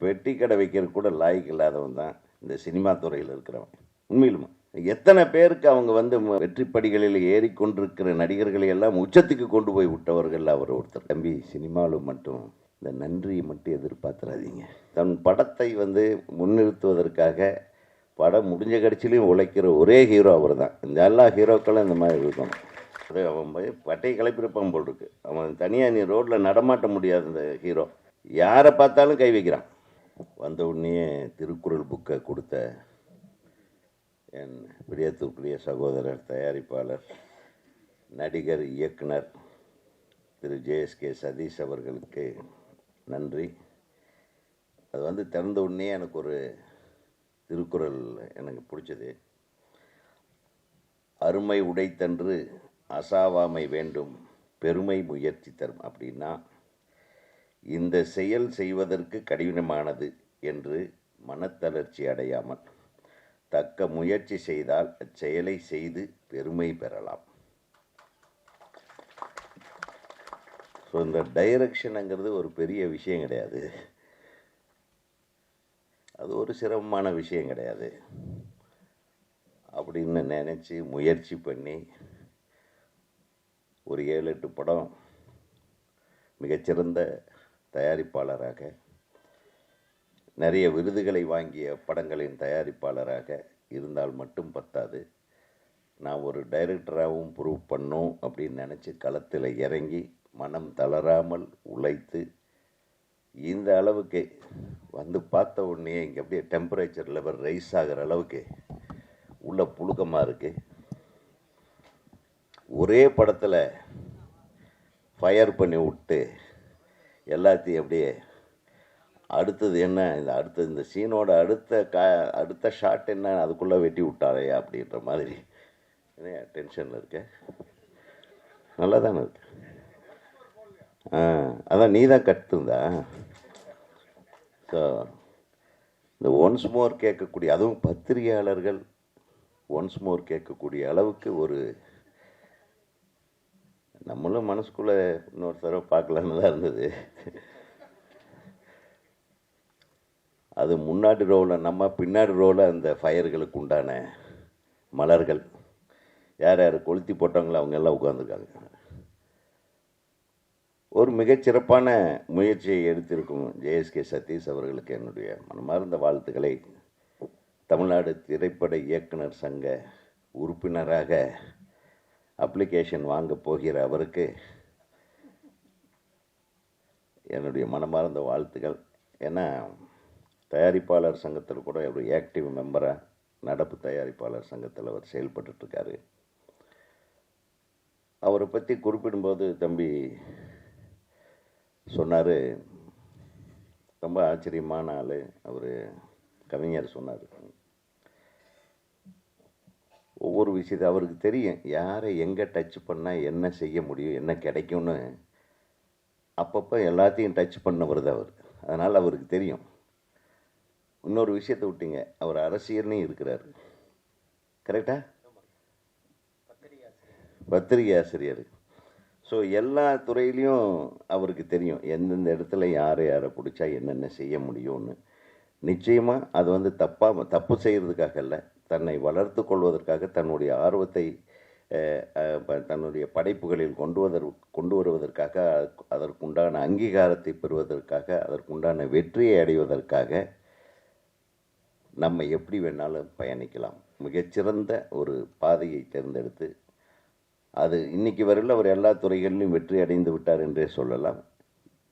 பெட்டி கடை வைக்கிறது கூட லாய்க்கு இல்லாதவன் தான் இந்த சினிமா துறையில் இருக்கிறவன். உண்மையிலுமா எத்தனை பேருக்கு அவங்க வந்து வெற்றி படிகளில் ஏறிக்கொண்டிருக்கிற நடிகர்களை எல்லாம் உச்சத்துக்கு கொண்டு போய் விட்டவர்கள் அவர் ஒருத்தர். தம்பி, சினிமாவில் மட்டும் இந்த நன்றியை மட்டும் எதிர்பார்த்துறாதீங்க. தன் படத்தை வந்து முன்னிறுத்துவதற்காக படம் முடிஞ்ச கட்சியிலையும் உழைக்கிற ஒரே ஹீரோ அவர் தான். இந்த எல்லா ஹீரோக்களும் இந்த மாதிரி இருக்கணும். அவன் போய் பட்டையை கிளப்பிருப்பான் போல் இருக்கு. அவன் தனியாக நீ ரோட்டில் நடமாட்ட முடியாது. இந்த ஹீரோ யாரை பார்த்தாலும் கை வைக்கிறான். வந்த உடனே திருக்குறள் புக்கை கொடுத்த என் பிரியத்திற்குரிய சகோதரர், தயாரிப்பாளர், நடிகர், இயக்குனர் திரு ஜேஎஸ்கே சதீஷ் அவர்களுக்கு நன்றி. அது வந்து திறந்த உடனே எனக்கு ஒரு திருக்குறள் எனக்கு பிடிச்சது. அருமை உடைத்தன்று அசாவாமை வேண்டும், பெருமை முயற்சி தரும். அப்படின்னா, இந்த செயல் செய்வதற்கு கடினமானது என்று மனத்தளர்ச்சி அடையாமல் தக்க முயற்சி செய்தால் அச்செயலை செய்து பெருமை பெறலாம். ஸோ இந்த டைரக்ஷனுங்கிறது ஒரு பெரிய விஷயம் கிடையாது, அது ஒரு சிரமமான விஷயம் கிடையாது அப்படின்னு நினச்சி முயற்சி பண்ணி ஒரு 7-8 படம் மிகச்சிறந்த தயாரிப்பாளராக, நிறைய விருதுகளை வாங்கிய படங்களின் தயாரிப்பாளராக இருந்தால் மட்டும் பத்தாது, நான் ஒரு டைரக்டராகவும் ப்ரூவ் பண்ணோம் அப்படின்னு நினச்சி களத்தில் இறங்கி மனம் தளராமல் உழைத்து இந்த அளவுக்கு வந்து பார்த்த உடனே இங்கே அப்படியே டெம்பரேச்சர் லெவல் ரைஸ் ஆகிற அளவுக்கு உள்ள புழுக்கமாக இருக்குது. ஒரே படத்தில் ஃபயர் பண்ணி விட்டு எல்லாத்தையும் அப்படியே அடுத்தது என்ன, இந்த சீனோட அடுத்த ஷாட் என்ன, அதுக்குள்ளே வெட்டி விட்டாரே அப்படின்ற மாதிரி டென்ஷனில் இருக்க. நல்லா தானே இருக்கு. அதான் நீ தான் கற்றுந்தா. ஸோ இந்த ஒன்ஸ் மோர் கேட்கக்கூடிய, அதுவும் பத்திரிகையாளர்கள் ஒன்ஸ் மோர் கேட்கக்கூடிய அளவுக்கு ஒரு, நம்மளும் மனசுக்குள்ளே இன்னொரு தடவை பார்க்கலான்னு தான் இருந்தது. அது முன்னாடி ரோவில் நம்ம, பின்னாடி ரோவில் அந்த ஃபயர்களுக்கு உண்டான மலர்கள் யார் யார் கொளுத்தி போட்டாங்களோ அவங்க எல்லாம் உட்காந்துருக்காங்க. ஒரு மிகச்சிறப்பான முயற்சியை எடுத்திருக்கும் ஜேஎஸ்கே சதீஷ் அவர்களுக்கு என்னுடைய மனமார்ந்த வாழ்த்துக்களை. தமிழ்நாடு திரைப்பட இயக்குனர் சங்க உறுப்பினராக அப்ளிகேஷன் வாங்க போகிற அவருக்கு என்னுடைய மனமார்ந்த வாழ்த்துக்கள். ஏன்னா தயாரிப்பாளர் சங்கத்தில் கூட ஒரு ஆக்டிவ் மெம்பராக, நடப்பு தயாரிப்பாளர் சங்கத்தில் அவர் செயல்பட்டுருக்காரு. அவரை பற்றி குறிப்பிடும்போது தம்பி சொன்னார், ரொம்ப ஆச்சரியமான ஆள் அவர். கவிஞர் சொன்னார், ஒவ்வொரு விஷயத்தை அவருக்கு தெரியும், யாரை எங்கே டச் பண்ணால் என்ன செய்ய முடியும், என்ன கிடைக்கும்னு அப்பப்போ எல்லாத்தையும் டச் பண்ணவர் தான் அவர். அதனால் அவருக்கு தெரியும். இன்னொரு விஷயத்தை விட்டீங்க, அவர் அரசியல்லையும் இருக்கிறார். கரெக்டா? பத்திரிகை ஆசிரியர். ஸோ எல்லா துறையிலையும் அவருக்கு தெரியும் எந்தெந்த இடத்துல யாரை பிடிச்சா என்னென்ன செய்ய முடியும்னு. நிச்சயமாக அது வந்து தப்பு செய்கிறதுக்காக இல்லை, தன்னை வளர்த்து கொள்வதற்காக, தன்னுடைய ஆர்வத்தை தன்னுடைய படைப்புகளில் கொண்டு வருவதற்காக, அதற்குண்டான அங்கீகாரத்தை பெறுவதற்காக, அதற்குண்டான வெற்றியை அடைவதற்காக நம்ம எப்படி வேணாலும் பயணிக்கலாம். மிகச்சிறந்த ஒரு பாதையை தேர்ந்தெடுத்து, அது இன்றைக்கி வரையில் அவர் எல்லா துறைகளிலும் வெற்றி அடைந்து விட்டார் என்றே சொல்லலாம்.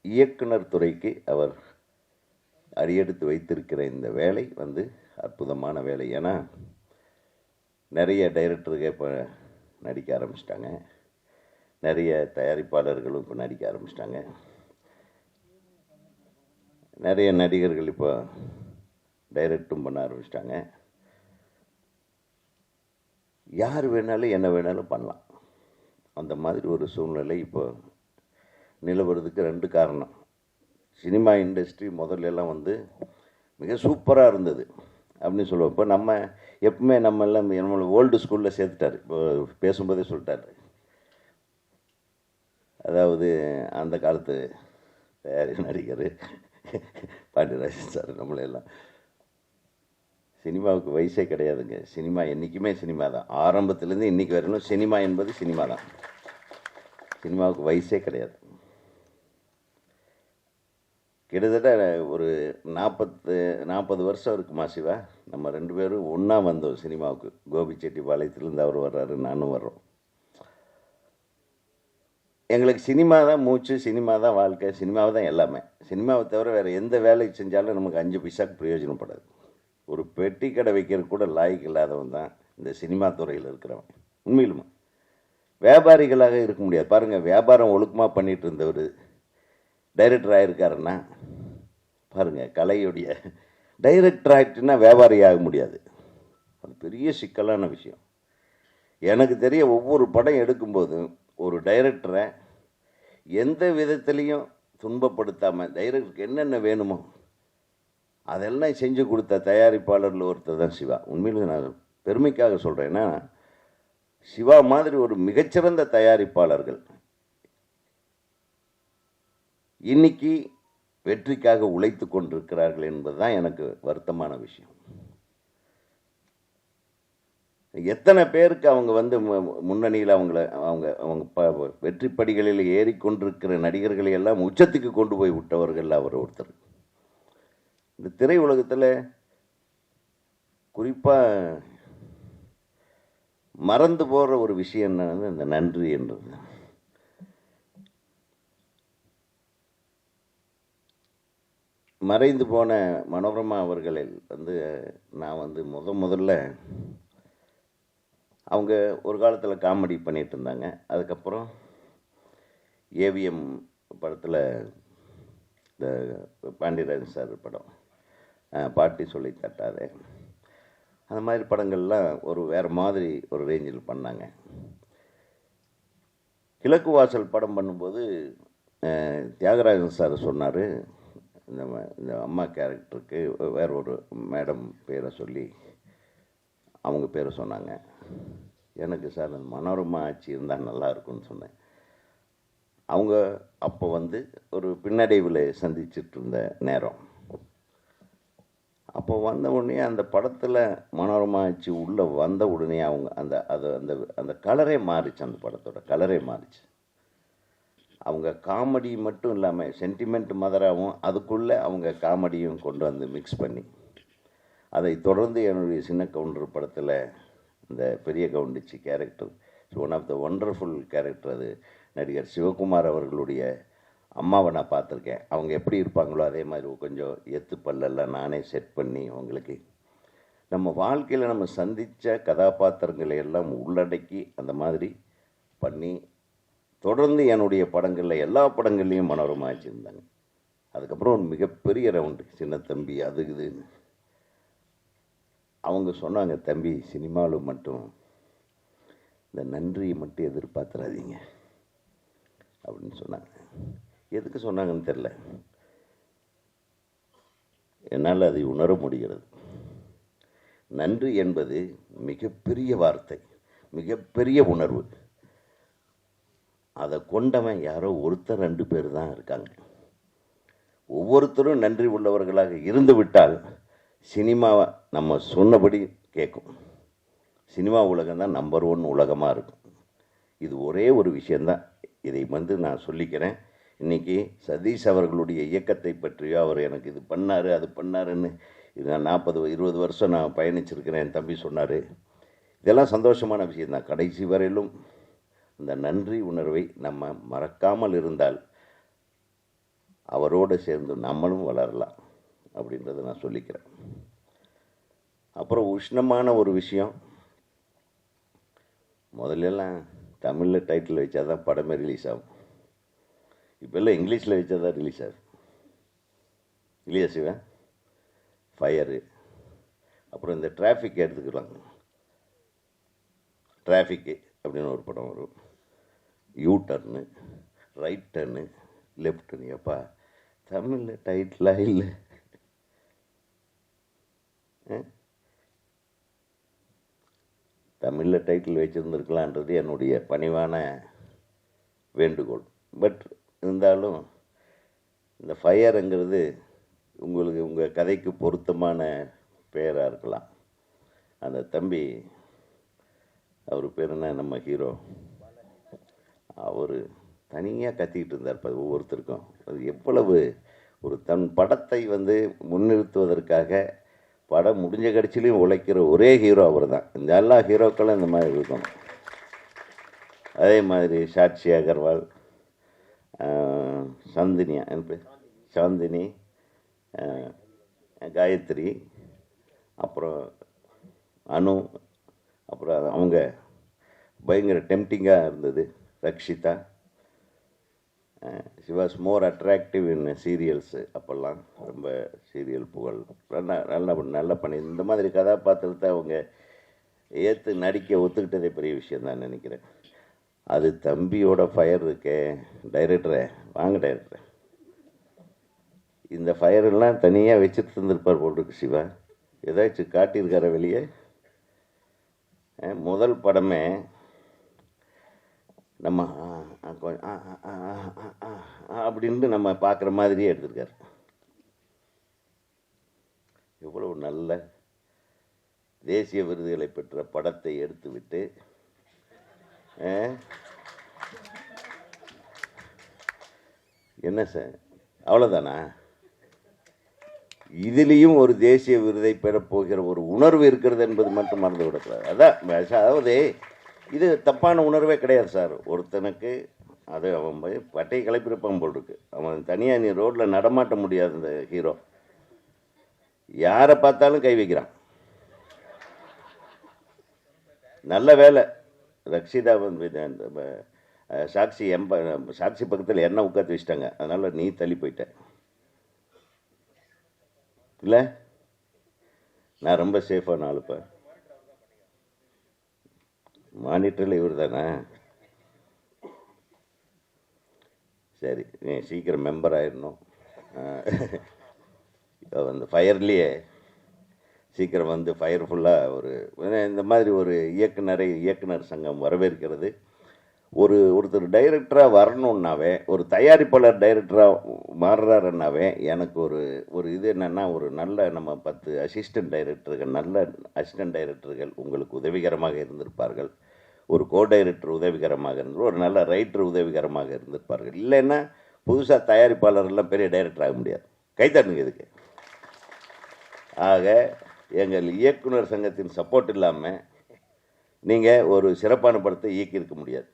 இயக்குனர் துறைக்கு அவர் அடியெடுத்து வைத்திருக்கிற இந்த வேலை வந்து அற்புதமான வேலை. ஏன்னா நிறைய டைரக்டருக்கு இப்போ நடிக்க ஆரம்பிச்சிட்டாங்க, நிறைய தயாரிப்பாளர்களும் இப்போ நடிக்க ஆரம்பிச்சிட்டாங்க, நிறைய நடிகர்கள் இப்போ டைரக்டும் பண்ண ஆரம்பிச்சிட்டாங்க. யார் வேணாலும் என்ன வேணாலும் பண்ணலாம். அந்த மாதிரி ஒரு சூழ்நிலை இப்போ நிலவரதுக்கு 2 காரணம். சினிமா இண்டஸ்ட்ரி முதல்லலாம் வந்து மிக சூப்பராக இருந்தது அப்படின்னு சொல்லுவோம். இப்போ நம்ம எப்பவுமே நம்ம எல்லாம் நம்மளை ஓல்டு ஸ்கூலில் சேர்த்துட்டார். இப்போ பேசும்போதே சொல்லிட்டார், அதாவது அந்த காலத்து தயாரிப்பு நடிகர் பாண்டியராஜன் சார் நம்மளையெல்லாம். சினிமாவுக்கு வயசே கிடையாதுங்க. சினிமா என்றைக்குமே சினிமா தான். ஆரம்பத்துலேருந்து இன்றைக்கி வரணும் சினிமா என்பது சினிமா தான். சினிமாவுக்கு வயசே கிடையாது. கிட்டத்தட்ட ஒரு 40 வருஷம் இருக்குமா சிவா, நம்ம 2 பேரும் ஒன்றா வந்தோம் சினிமாவுக்கு. கோபிச்செட்டிப்பாளையத்துலேருந்து அவர் வர்றாரு, நானும் வர்றோம். எங்களுக்கு சினிமா தான் மூச்சு, சினிமா தான் வாழ்க்கை, சினிமாவை தான் எல்லாமே. சினிமாவை தவிர வேறு எந்த வேலை செஞ்சாலும் நமக்கு 5 பைசாக்கு பிரயோஜனப்படாது. ஒரு பெட்டி கடை வைக்கிறது கூட லாய்க்கு இல்லாதவன் தான் இந்த சினிமா துறையில் இருக்கிறவன். உண்மையிலுமா வியாபாரிகளாக இருக்க முடியாது. பாருங்கள், வியாபாரம் ஒழுக்கமாக பண்ணிகிட்டு இருந்தவர் டைரக்டர் ஆகிருக்காருன்னா பாருங்கள், கலையுடைய டைரக்டர் ஆகிட்டுன்னா வியாபாரி ஆக முடியாது. அது பெரிய சிக்கலான விஷயம். எனக்கு தெரிய ஒவ்வொரு படம் எடுக்கும்போதும் ஒரு டைரக்டரை எந்த விதத்துலேயும் துன்பப்படுத்தாமல் டைரக்டருக்கு என்னென்ன வேணுமோ அதெல்லாம் செஞ்சு கொடுத்த தயாரிப்பாளரில் ஒருத்தர் தான் சிவா. உண்மையிலே நான் பெருமைக்காக சொல்கிறேன். ஏன்னா சிவா மாதிரி ஒரு மிகச்சிறந்த தயாரிப்பாளர்கள் இன்னைக்கு வெற்றிக்காக உழைத்து கொண்டிருக்கிறார்கள் என்பது தான் எனக்கு வருத்தமான விஷயம். எத்தனை பேருக்கு அவங்க வந்து முன்னணியில் அவங்க வெற்றி படிகளில் ஏறிக்கொண்டிருக்கிற நடிகர்களை எல்லாம் உச்சத்துக்கு கொண்டு போய் விட்டவர்கள் அவர் ஒருத்தர். இந்த திரை உலகத்தில் குறிப்பாக மறந்து போகிற ஒரு விஷயம் என்னன்னா இந்த நன்றி என்றது. மறைந்து போன மனோரமா அவர்களில் வந்து நான் வந்து முதல்ல அவங்க ஒரு காலத்தில் காமெடி பண்ணிகிட்டு இருந்தாங்க. அதுக்கப்புறம் ஏவிஎம் படத்தில் இந்த பாண்டியராஜன் சார் படம் பாட்டி சொல்லி தட்டாதே, அந்த மாதிரி படங்கள்லாம் ஒரு வேறு மாதிரி ஒரு ரேஞ்சில் பண்ணாங்க. கிழக்கு வாசல் படம் பண்ணும்போது தியாகராஜன் சார் சொன்னார், இந்த அம்மா கேரக்டருக்கு வேற ஒரு மேடம் பேரை சொல்லி அவங்க பேரை சொன்னாங்க. எனக்கு சார் அந்த மனோரமா ஆட்சி இருந்தால் நல்லா இருக்கும்னு சொன்னேன். அவங்க அப்போ வந்து ஒரு பின்னடைவில் சந்திச்சுட்டு இருந்த நேரம். அப்போ வந்த உடனே அந்த படத்தில் மனோரமா ஆட்சி உள்ளே வந்த உடனே அவங்க அந்த கலரே மாறிச்சு. அந்த படத்தோட கலரே மாறிச்சு. அவங்க காமெடி மட்டும் இல்லாமல் சென்டிமெண்ட் மதராகவும் அதுக்குள்ளே அவங்க காமெடியும் கொண்டு வந்து மிக்ஸ் பண்ணி, அதை தொடர்ந்து என்னுடைய சின்ன கவுண்டர் படத்தில் இந்த பெரிய கவுண்டிச்சி character one of the wonderful character. அது நடிகர் சிவகுமார் அவர்களுடைய அம்மாவை நான் பார்த்துருக்கேன். அவங்க எப்படி இருப்பாங்களோ அதே மாதிரி கொஞ்சம் எத்து பல்லெல்லாம் நானே செட் பண்ணி அவங்களுக்கு நம்ம வாழ்க்கையில் நம்ம சந்தித்த கதாபாத்திரங்களை எல்லாம் உள்ளடக்கி அந்த மாதிரி பண்ணி தொடர்ந்து என்னுடைய படங்களில் எல்லா படங்கள்லேயும் மனோரமா வச்சுருந்தாங்க. அதுக்கப்புறம் ஒரு மிகப்பெரிய ரவுண்டு சின்ன தம்பி அது இதுன்னு அவங்க சொன்னாங்க, தம்பி சினிமாவில் மட்டும் இந்த நன்றியை மட்டும் எதிர்பார்த்துறாதீங்க அப்படின்னு சொன்னாங்க. எதுக்கு சொன்னாங்கன்னு தெரில, என்னால் அதை உணர முடிகிறது. நன்றி என்பது மிகப்பெரிய வார்த்தை, மிகப்பெரிய உணர்வு. அதை கொண்டவன் யாரோ ஒருத்தர் 2 பேர் தான் இருக்காங்க. ஒவ்வொருத்தரும் நன்றி உள்ளவர்களாக இருந்து விட்டால் சினிமாவை நம்ம சொன்னபடி கேட்கும். சினிமா உலகம் தான் நம்பர் 1 உலகமாக இருக்கும். இது ஒரே ஒரு விஷயந்தான். இதை வந்து நான் சொல்லிக்கிறேன். இன்றைக்கி சதீஷ் அவர்களுடைய இயக்கத்தை பற்றியோ அவர் எனக்கு இது பண்ணார் அது பண்ணாருன்னு இது நான் 40-20 வருஷம் நான் பயணிச்சிருக்கிறேன். என் தம்பி சொன்னார். இதெல்லாம் சந்தோஷமான விஷயந்தான். கடைசி வரையிலும் இந்த நன்றி உணர்வை நம்ம மறக்காமல் இருந்தால் அவரோடு சேர்ந்து நம்மளும் வளரலாம் அப்படின்றத நான் சொல்லிக்கிறேன். அப்புறம் உஷ்ணமான ஒரு விஷயம், முதல்லலாம் தமிழில் டைட்டில் வச்சா தான் படமே ரிலீஸ் ஆகும். இப்போல்லாம் இங்கிலீஷில் வச்சா தான் ரிலீஸ் ஆகுது இல்லையா சிவன்? ஃபயரு, அப்புறம் இந்த டிராஃபிக் எடுத்துக்கலாம். டிராஃபிக்கு அப்படின்னு ஒரு படம் வரும். You turn, right turn, left turn. எப்பா தமிழில் டைட்டிலாக இல்லை. தமிழில் டைட்டில் வச்சுருந்துருக்கலான்றது என்னுடைய பணிவான வேண்டுகோள். பட் இருந்தாலும் இந்த ஃபயருங்கிறது உங்களுக்கு உங்கள் கதைக்கு பொருத்தமான பெயராக இருக்கலாம். அந்த தம்பி, அவர் பேர் என்ன, நம்ம ஹீரோ, அவர் தனியாக கத்திக்கிட்டு இருந்தார் ஒவ்வொருத்தருக்கும். அது எவ்வளவு ஒரு தன் படத்தை வந்து முன்னிறுத்துவதற்காக படம் முடிஞ்ச கடைசிலையும் உழைக்கிற ஒரே ஹீரோ அவர் தான். இந்த எல்லா ஹீரோக்களும் இந்த மாதிரி இருக்கணும். அதே மாதிரி சாட்சி அகர்வால், சாந்தினியா, என் பேர் சாந்தினி, காயத்ரி, அப்புறம் அனு, அப்புறம் அவங்க பயங்கர டெம்டிங்காக இருந்தது Rakshitha. She was more attractive in cereals. அப்போல்லாம் ரொம்ப சீரியல் புகழ் நல்லா பண்ணி இந்த மாதிரி கதாபாத்திரத்தை அவங்க ஏற்று நடிக்க ஒத்துக்கிட்டதே பெரிய விஷயந்தான் நினைக்கிறேன். அது தம்பியோட ஃபயர் இருக்கே. டைரக்டரை வாங்க டைரக்டரை, இந்த ஃபயரெல்லாம் தனியாக வச்சுட்டு இருந்திருப்பார் போல் இருக்கு சிவா. ஏதாச்சும் காட்டியிருக்கார வெளியே? முதல் படமே நம்ம அப்படின்ட்டு நம்ம பார்க்குற மாதிரியே எடுத்திருக்காரு. எவ்வளவு நல்ல தேசிய விருதுகளை பெற்ற படத்தை எடுத்துவிட்டு என்ன சார், அவ்வளோதானா? இதுலேயும் ஒரு தேசிய விருதை பெறப்போகிற ஒரு உணர்வு இருக்கிறது என்பது மட்டும் மறந்து விடக்கூடாது. அதான், அதாவது இது தப்பான உணர்வே கிடையாது சார். ஒருத்தனுக்கு அது அவன் பட்டையை கிளப்பியிருப்பான் போல் இருக்கு. அவன் தனியாக நீ ரோட்டில் நடமாட்ட முடியாது. இந்த ஹீரோ யாரை பார்த்தாலும் கை வைக்கிறான். நல்ல வேலை ரக்ஷிதா வந்து சாட்சி பக்கத்தில் என்ன உட்காந்து வச்சிட்டாங்க. அதனால் நீ தள்ளி போயிட்ட இல்லை? நான் ரொம்ப சேஃபான ஆளுப்பேன். மானிட்டரில் இவர் தானே? சரி, நீ சீக்கிரம் மெம்பர் ஆயிடணும். அந்த ஃபயர்லேயே சீக்கிரம் வந்து ஃபயர்ஃபுல்லாக ஒரு இந்த மாதிரி ஒரு இயக்குனர் சங்கம் வரவேற்கிறது. ஒருத்தர் டைரக்டராக வரணுன்னாவே, ஒரு தயாரிப்பாளர் டைரக்டராக மாறுறாருன்னாவே எனக்கு ஒரு இது என்னென்னா, ஒரு நல்ல நம்ம 10 அசிஸ்டன்ட் டைரக்டர்கள், நல்ல அசிஸ்டன்ட் டைரக்டர்கள் உங்களுக்கு உதவிகரமாக இருந்திருப்பார்கள். ஒரு கோ டைரக்டர் உதவிகரமாக இருந்து, ஒரு நல்ல ரைட்டர் உதவிகரமாக இருந்திருப்பார்கள். இல்லைன்னா புதுசாக தயாரிப்பாளர்லாம் பெரிய டைரக்டர் ஆக முடியாது. கைத்தட்டுங்க இதுக்கு. ஆக எங்கள் இயக்குனர் சங்கத்தின் சப்போர்ட் இல்லாமல் நீங்கள் ஒரு சிறப்பான படத்தை இயக்கியிருக்க முடியாது.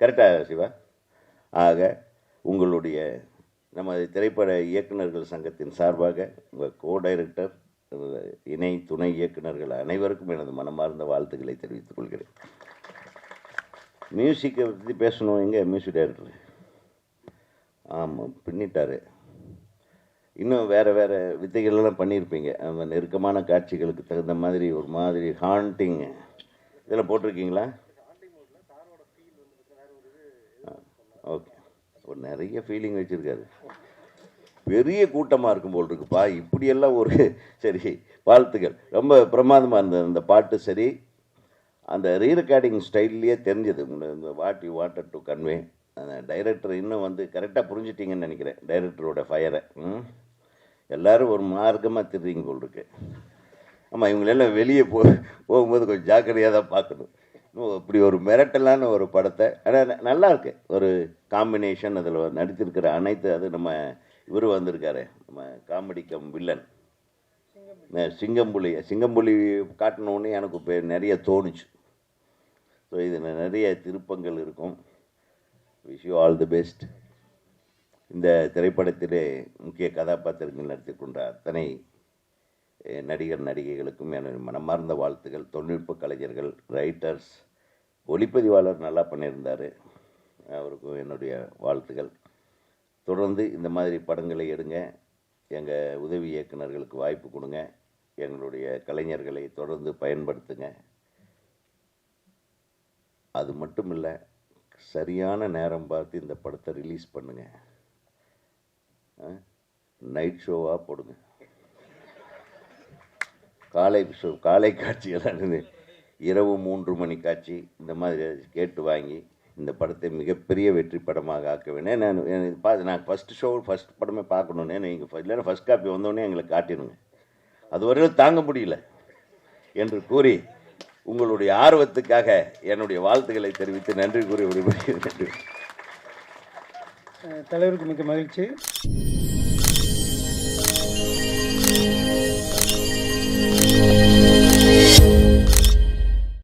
கரெக்டாக சிவா? ஆக உங்களுடைய நமது திரைப்பட இயக்குநர்கள் சங்கத்தின் சார்பாக உங்கள் கோ டைரக்டர், இணை துணை இயக்குநர்கள் அனைவருக்கும் எனது மனமார்ந்த வாழ்த்துக்களை தெரிவித்துக் கொள்கிறேன். மியூசிக்கை பற்றி பேசணும். எங்கே மியூசிக் டைரக்டர்? ஆமாம், பின்னிட்டார். இன்னும் வேறு வித்தைகள்லாம் பண்ணியிருப்பீங்க. அந்த நெருக்கமான காட்சிகளுக்கு தகுந்த மாதிரி ஒரு மாதிரி ஹாண்டிங் இதெல்லாம் போட்டிருக்கீங்களா? ஓகே, ஒரு நிறைய ஃபீலிங் வச்சுருக்காரு. பெரிய கூட்டமாக இருக்கும் போல் இருக்குப்பா. இப்படியெல்லாம் ஒரு சரி, வாழ்த்துக்கள். ரொம்ப பிரமாதமாக இருந்தது அந்த பாட்டு. சரி, அந்த ரீரெக்கார்டிங் ஸ்டைல்லையே தெரிஞ்சது இந்த what you wanted to convey. அந்த டைரக்டர் இன்னும் வந்து கரெக்டாக புரிஞ்சிட்டிங்கன்னு நினைக்கிறேன். டைரக்டரோட ஃபயரை எல்லோரும் ஒரு மார்க்கமாக தெரியுங்க போல் இருக்கு. ஆமாம், இவங்களெல்லாம் வெளியே போகும்போது கொஞ்சம் ஜாக்கிரதையாக தான் பார்க்கணும். இன்னும் இப்படி ஒரு மிரட்டலான ஒரு படத்தை, ஆனால் நல்லா இருக்கு ஒரு காம்பினேஷன். அதில் நடித்திருக்கிற அனைத்து, அது நம்ம இவர் வந்திருக்காரு, நம்ம காமெடி கம் வில்லன் சிங்கம்புலி காட்டினோடனே எனக்கு இப்போ நிறைய தோணுச்சு. ஸோ இதில் நிறைய திருப்பங்கள் இருக்கும். Wish you all the best. இந்த திரைப்படத்திலே முக்கிய கதாபாத்திரங்கள் நடித்துக்கொண்ட அத்தனை நடிகர் நடிகைகளுக்கும் எனது மனமார்ந்த வாழ்த்துக்கள். தொழில்நுட்ப கலைஞர்கள், ரைட்டர்ஸ், ஒளிப்பதிவாளர் நல்லா பண்ணியிருந்தார், அவருக்கும் என்னுடைய வாழ்த்துக்கள். தொடர்ந்து இந்த மாதிரி படங்களை எடுங்க. எங்கள் உதவி இயக்குநர்களுக்கு வாய்ப்பு கொடுங்க. எங்களுடைய கலைஞர்களை தொடர்ந்து பயன்படுத்துங்க. அது மட்டும் இல்லை, சரியான நேரம் பார்த்து இந்த படத்தை ரிலீஸ் பண்ணுங்க. நைட் ஷோவாக போடுங்க. காலை காட்சியெல்லாம் இரவு 3 மணி காட்சி இந்த மாதிரி கேட்டு வாங்கி இந்த படத்தை மிகப்பெரிய வெற்றி படமாக ஆக்க வேணும். நான் ஃபஸ்ட்டு ஷோ ஃபஸ்ட் படமே பார்க்கணுன்னே, நீங்கள் இல்லைன்னா ஃபஸ்ட் காப்பி வந்தோடனே எங்களுக்கு காட்டிடுங்க, அது வரையும் தாங்க முடியல என்று கூறி உங்களுடைய ஆர்வத்துக்காக என்னுடைய வாழ்த்துக்களை தெரிவித்து நன்றி கூறி விடைபெறுகிறேன். தலைவருக்கு மிக்க மகிழ்ச்சி.